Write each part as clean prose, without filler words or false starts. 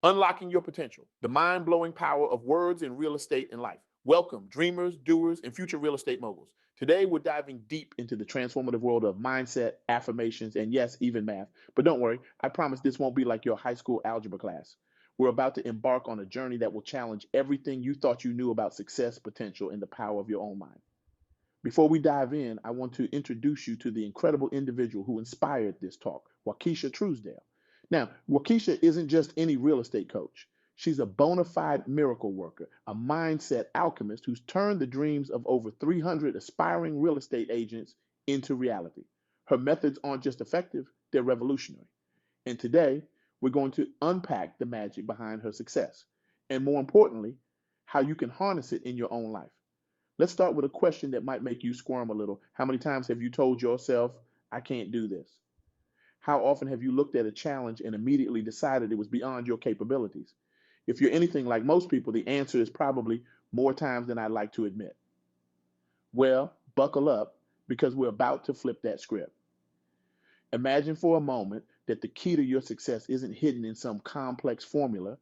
Unlocking your potential, the mind-blowing power of words in real estate and life. Welcome, dreamers, doers, and future real estate moguls. Today, we're diving deep into the transformative world of mindset, affirmations, and yes, even math. But don't worry, I promise this won't be like your high school algebra class. We're about to embark on a journey that will challenge everything you thought you knew about success, potential, and the power of your own mind. Before we dive in, I want to introduce you to the incredible individual who inspired this talk, Juaquisha Truesdale. Now, Juaquisha isn't just any real estate coach. She's a bona fide miracle worker, a mindset alchemist who's turned the dreams of over 300 aspiring real estate agents into reality. Her methods aren't just effective, they're revolutionary. And today, we're going to unpack the magic behind her success. And more importantly, how you can harness it in your own life. Let's start with a question that might make you squirm a little. How many times have you told yourself, I can't do this? How often have you looked at a challenge and immediately decided it was beyond your capabilities? If you're anything like most people, the answer is probably more times than I'd like to admit. Well, buckle up because we're about to flip that script. Imagine for a moment that the key to your success isn't hidden in some complex formula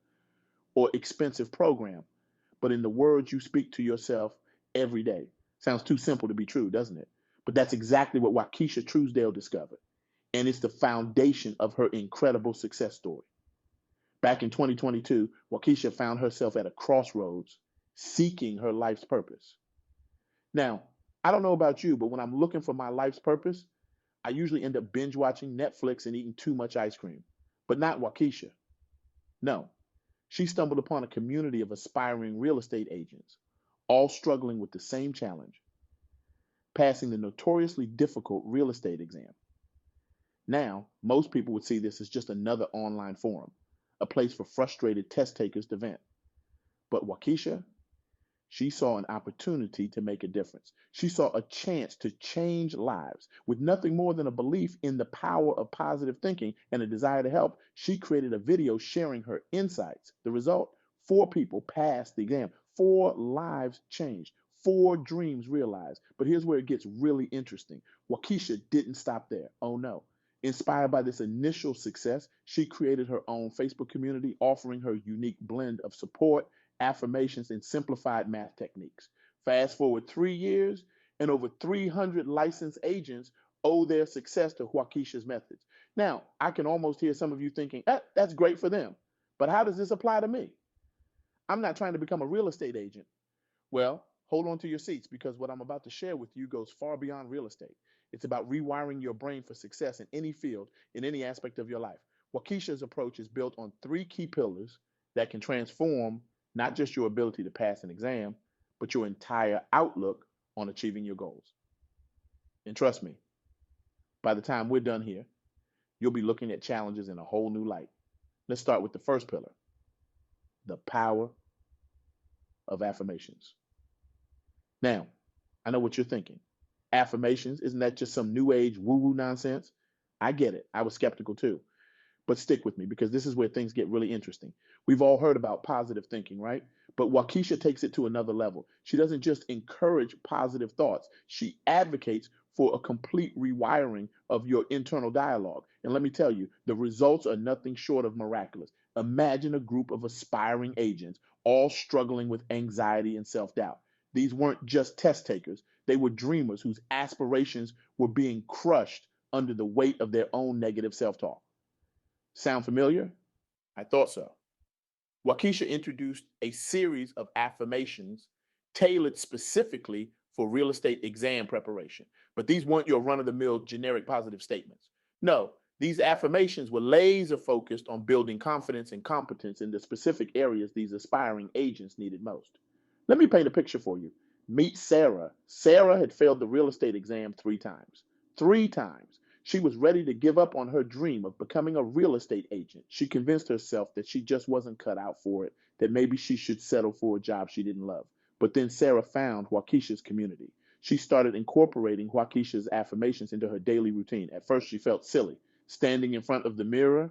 or expensive program, but in the words you speak to yourself every day. Sounds too simple to be true, doesn't it? But that's exactly what Juaquisha Truesdale discovered. And it's the foundation of her incredible success story. Back in 2022, Juaquisha found herself at a crossroads, seeking her life's purpose. Now, I don't know about you, but when I'm looking for my life's purpose, I usually end up binge watching Netflix and eating too much ice cream. But not Juaquisha. No, she stumbled upon a community of aspiring real estate agents, all struggling with the same challenge, passing the notoriously difficult real estate exam. Now, most people would see this as just another online forum, a place for frustrated test takers to vent. But Juaquisha, she saw an opportunity to make a difference. She saw a chance to change lives. With nothing more than a belief in the power of positive thinking and a desire to help, she created a video sharing her insights. The result? Four people passed the exam, four lives changed, four dreams realized. But here's where it gets really interesting. Juaquisha didn't stop there. Oh no. Inspired by this initial success, she created her own Facebook community, offering her unique blend of support, affirmations, and simplified math techniques. Fast forward 3 years, and over 300 licensed agents owe their success to Juaquisha's methods. Now, I can almost hear some of you thinking, that's great for them, but how does this apply to me? I'm not trying to become a real estate agent. Well, hold on to your seats because what I'm about to share with you goes far beyond real estate. It's about rewiring your brain for success in any field, in any aspect of your life. Juaquisha's approach is built on three key pillars that can transform not just your ability to pass an exam, but your entire outlook on achieving your goals. And trust me, by the time we're done here, you'll be looking at challenges in a whole new light. Let's start with the first pillar, the power of affirmations. Now, I know what you're thinking. Affirmations, isn't that just some new age woo woo nonsense? I get it. I was skeptical too. But stick with me because this is where things get really interesting. We've all heard about positive thinking, right? But Juaquisha takes it to another level. She doesn't just encourage positive thoughts, she advocates for a complete rewiring of your internal dialogue. And let me tell you, the results are nothing short of miraculous. Imagine a group of aspiring agents all struggling with anxiety and self doubt. These weren't just test takers, they were dreamers whose aspirations were being crushed under the weight of their own negative self talk. Sound familiar? I thought so. Waukesha introduced a series of affirmations tailored specifically for real estate exam preparation. But these weren't your run of the mill generic positive statements. No, these affirmations were laser focused on building confidence and competence in the specific areas these aspiring agents needed most. Let me paint a picture for you. Meet Sarah. Sarah had failed the real estate exam 3 times. 3 times. She was ready to give up on her dream of becoming a real estate agent. She convinced herself that she just wasn't cut out for it, that maybe she should settle for a job she didn't love. But then Sarah found Juaquisha's community. She started incorporating Juaquisha's affirmations into her daily routine. At first, she felt silly, standing in front of the mirror,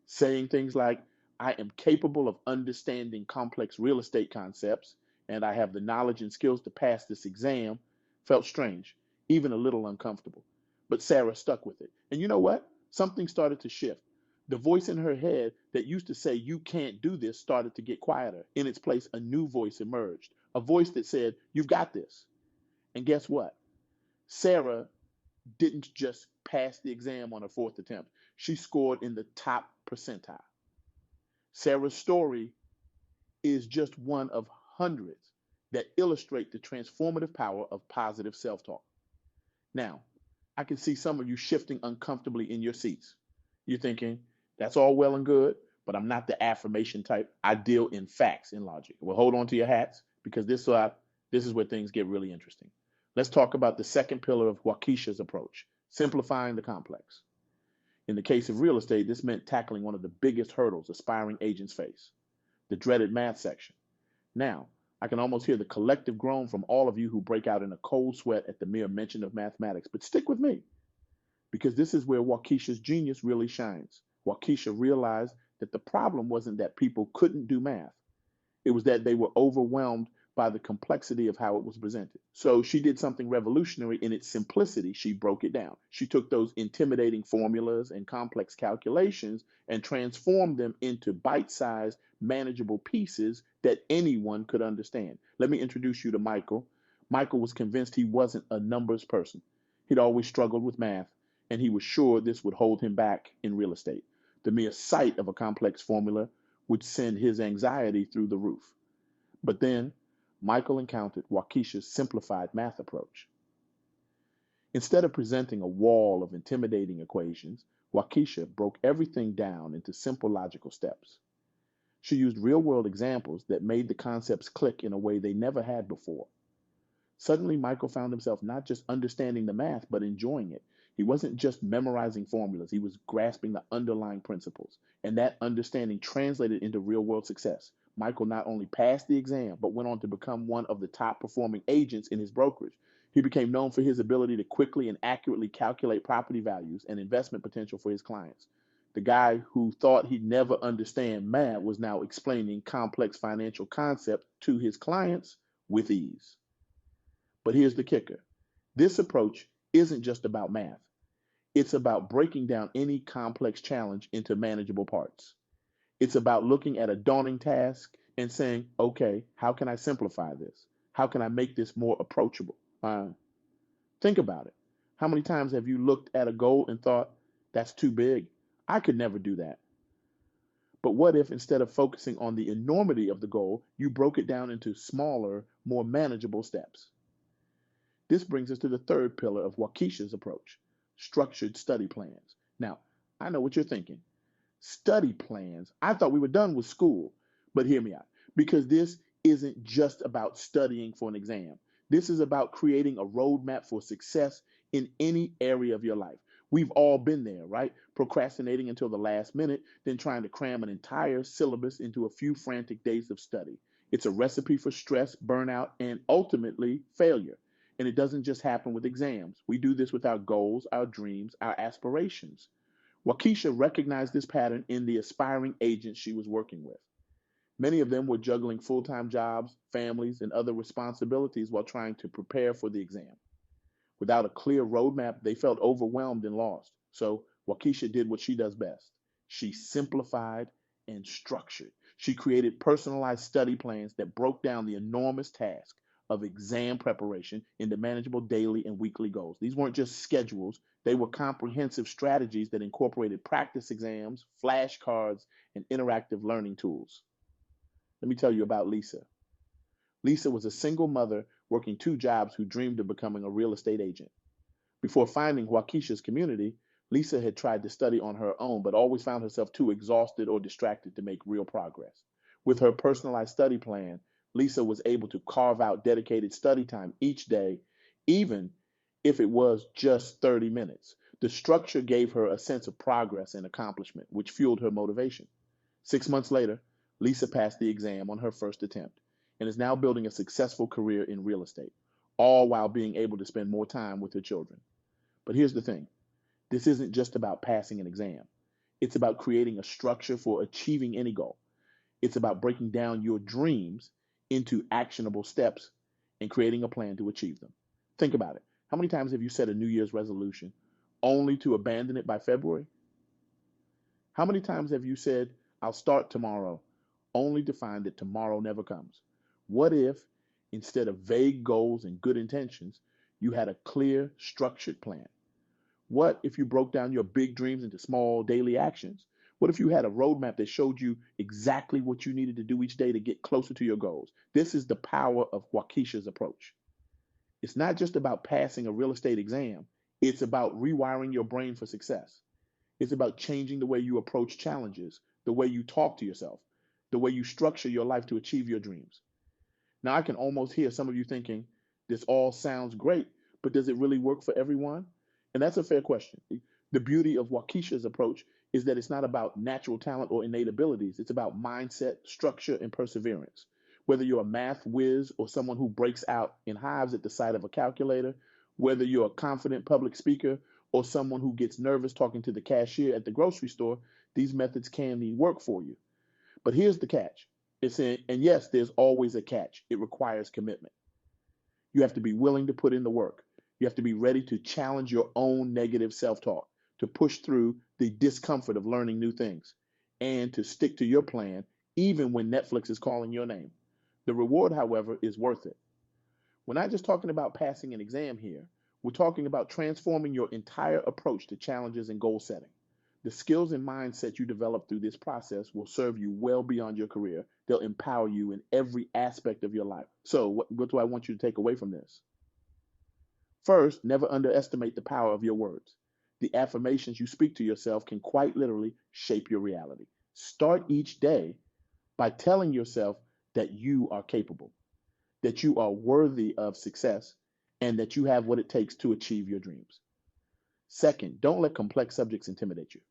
saying things like, I am capable of understanding complex real estate concepts, and I have the knowledge and skills to pass this exam, felt strange, even a little uncomfortable. But Sarah stuck with it. And you know what? Something started to shift. The voice in her head that used to say, "You can't do this," started to get quieter. In its place, a new voice emerged, a voice that said, "You've got this." And guess what? Sarah didn't just pass the exam on her fourth attempt, she scored in the top percentile. Sarah's story is just one of hundreds that illustrate the transformative power of positive self talk. Now, I can see some of you shifting uncomfortably in your seats. You're thinking, that's all well and good, but I'm not the affirmation type. I deal in facts and logic. Well, hold on to your hats because this is where things get really interesting. Let's talk about the second pillar of Juaquisha's approach, simplifying the complex. In the case of real estate, this meant tackling one of the biggest hurdles aspiring agents face, the dreaded math section. Now, I can almost hear the collective groan from all of you who break out in a cold sweat at the mere mention of mathematics, but stick with me because this is where Juaquisha's genius really shines. Juaquisha realized that the problem wasn't that people couldn't do math. It was that they were overwhelmed by the complexity of how it was presented. So she did something revolutionary in its simplicity. She broke it down. She took those intimidating formulas and complex calculations and transformed them into bite-sized, manageable pieces that anyone could understand. Let me introduce you to Michael. Michael was convinced he wasn't a numbers person. He'd always struggled with math, and he was sure this would hold him back in real estate. The mere sight of a complex formula would send his anxiety through the roof. But then Michael encountered Juaquisha's simplified math approach. Instead of presenting a wall of intimidating equations, Juaquisha broke everything down into simple logical steps. She used real-world examples that made the concepts click in a way they never had before. Suddenly, Michael found himself not just understanding the math, but enjoying it. He wasn't just memorizing formulas, he was grasping the underlying principles. And that understanding translated into real-world success. Michael not only passed the exam, but went on to become one of the top performing agents in his brokerage. He became known for his ability to quickly and accurately calculate property values and investment potential for his clients. The guy who thought he'd never understand math was now explaining complex financial concepts to his clients with ease. But here's the kicker. This approach isn't just about math. It's about breaking down any complex challenge into manageable parts. It's about looking at a daunting task and saying, okay, how can I simplify this? How can I make this more approachable? Think about it. How many times have you looked at a goal and thought, that's too big? I could never do that. But what if instead of focusing on the enormity of the goal, you broke it down into smaller, more manageable steps? This brings us to the third pillar of Juaquisha's approach, structured study plans. Now, I know what you're thinking. Study plans. I thought we were done with school, but hear me out, because this isn't just about studying for an exam. This is about creating a roadmap for success in any area of your life. We've all been there, right? Procrastinating until the last minute, then trying to cram an entire syllabus into a few frantic days of study. It's a recipe for stress, burnout, and ultimately failure. And it doesn't just happen with exams. We do this with our goals, our dreams, our aspirations. Juaquisha recognized this pattern in the aspiring agents she was working with. Many of them were juggling full-time jobs, families, and other responsibilities while trying to prepare for the exam. Without a clear roadmap, they felt overwhelmed and lost. So Juaquisha did what she does best. She simplified and structured. She created personalized study plans that broke down the enormous task of exam preparation into manageable daily and weekly goals. These weren't just schedules, they were comprehensive strategies that incorporated practice exams, flashcards, and interactive learning tools. Let me tell you about Lisa. Lisa was a single mother working two jobs who dreamed of becoming a real estate agent. Before finding Juaquisha's community, Lisa had tried to study on her own, but always found herself too exhausted or distracted to make real progress. With her personalized study plan, Lisa was able to carve out dedicated study time each day, even if it was just 30 minutes. The structure gave her a sense of progress and accomplishment, which fueled her motivation. 6 months later, Lisa passed the exam on her first attempt and is now building a successful career in real estate, all while being able to spend more time with her children. But here's the thing. This isn't just about passing an exam. It's about creating a structure for achieving any goal. It's about breaking down your dreams into actionable steps and creating a plan to achieve them. Think about it. How many times have you set a New Year's resolution only to abandon it by February? How many times have you said, I'll start tomorrow, only to find that tomorrow never comes? What if, instead of vague goals and good intentions, you had a clear, structured plan? What if you broke down your big dreams into small daily actions? What if you had a roadmap that showed you exactly what you needed to do each day to get closer to your goals? This is the power of Juaquisha's approach. It's not just about passing a real estate exam, it's about rewiring your brain for success. It's about changing the way you approach challenges, the way you talk to yourself, the way you structure your life to achieve your dreams. Now, I can almost hear some of you thinking, this all sounds great, but does it really work for everyone? And that's a fair question. The beauty of Juaquisha's approach is that it's not about natural talent or innate abilities. It's about mindset, structure, and perseverance. Whether you're a math whiz or someone who breaks out in hives at the sight of a calculator, whether you're a confident public speaker or someone who gets nervous talking to the cashier at the grocery store, these methods can work for you. But here's the catch. And yes, there's always a catch. It requires commitment. You have to be willing to put in the work. You have to be ready to challenge your own negative self-talk, to push through the discomfort of learning new things, and to stick to your plan even when Netflix is calling your name. The reward, however, is worth it. We're not just talking about passing an exam here. We're talking about transforming your entire approach to challenges and goal setting. The skills and mindset you develop through this process will serve you well beyond your career. They'll empower you in every aspect of your life. So, what do I want you to take away from this? First, never underestimate the power of your words. The affirmations you speak to yourself can quite literally shape your reality. Start each day by telling yourself that you are capable, that you are worthy of success, and that you have what it takes to achieve your dreams. Second, don't let complex subjects intimidate you.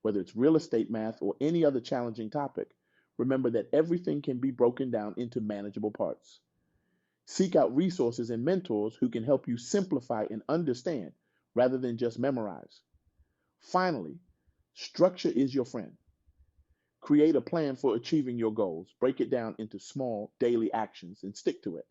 Whether it's real estate, math, or any other challenging topic, remember that everything can be broken down into manageable parts. Seek out resources and mentors who can help you simplify and understand rather than just memorize. Finally, structure is your friend. Create a plan for achieving your goals, break it down into small daily actions, and stick to it.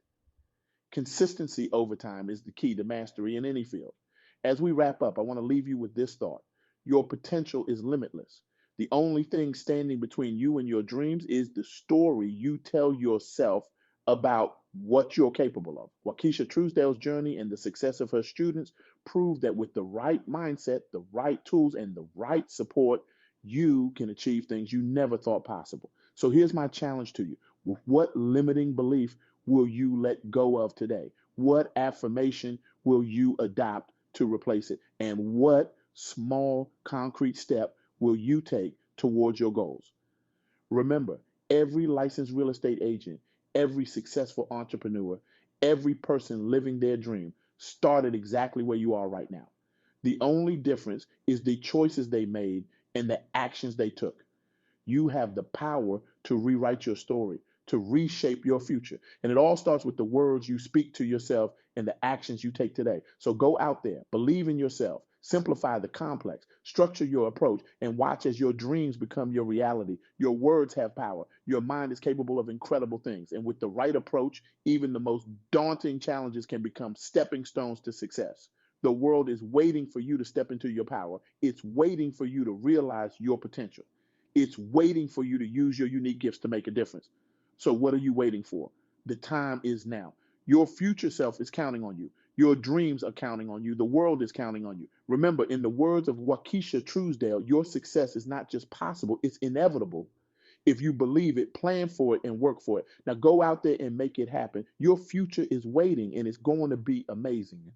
Consistency over time is the key to mastery in any field. As we wrap up, I want to leave you with this thought. Your potential is limitless. The only thing standing between you and your dreams is the story you tell yourself about what you're capable of. Juaquisha Truesdale's journey and the success of her students prove that with the right mindset, the right tools, and the right support, you can achieve things you never thought possible. So here's my challenge to you. What limiting belief will you let go of today? What affirmation will you adopt to replace it? And what small concrete step will you take towards your goals? Remember, every licensed real estate agent, every successful entrepreneur, every person living their dream started exactly where you are right now. The only difference is the choices they made and the actions they took. You have the power to rewrite your story, to reshape your future. And it all starts with the words you speak to yourself and the actions you take today. So go out there, believe in yourself, simplify the complex, structure your approach, and watch as your dreams become your reality. Your words have power. Your mind is capable of incredible things. And with the right approach, even the most daunting challenges can become stepping stones to success. The world is waiting for you to step into your power. It's waiting for you to realize your potential. It's waiting for you to use your unique gifts to make a difference. So, what are you waiting for? The time is now. Your future self is counting on you. Your dreams are counting on you. The world is counting on you. Remember, in the words of Juaquisha Truesdale, your success is not just possible, it's inevitable. If you believe it, plan for it and work for it. Now, go out there and make it happen. Your future is waiting and it's going to be amazing.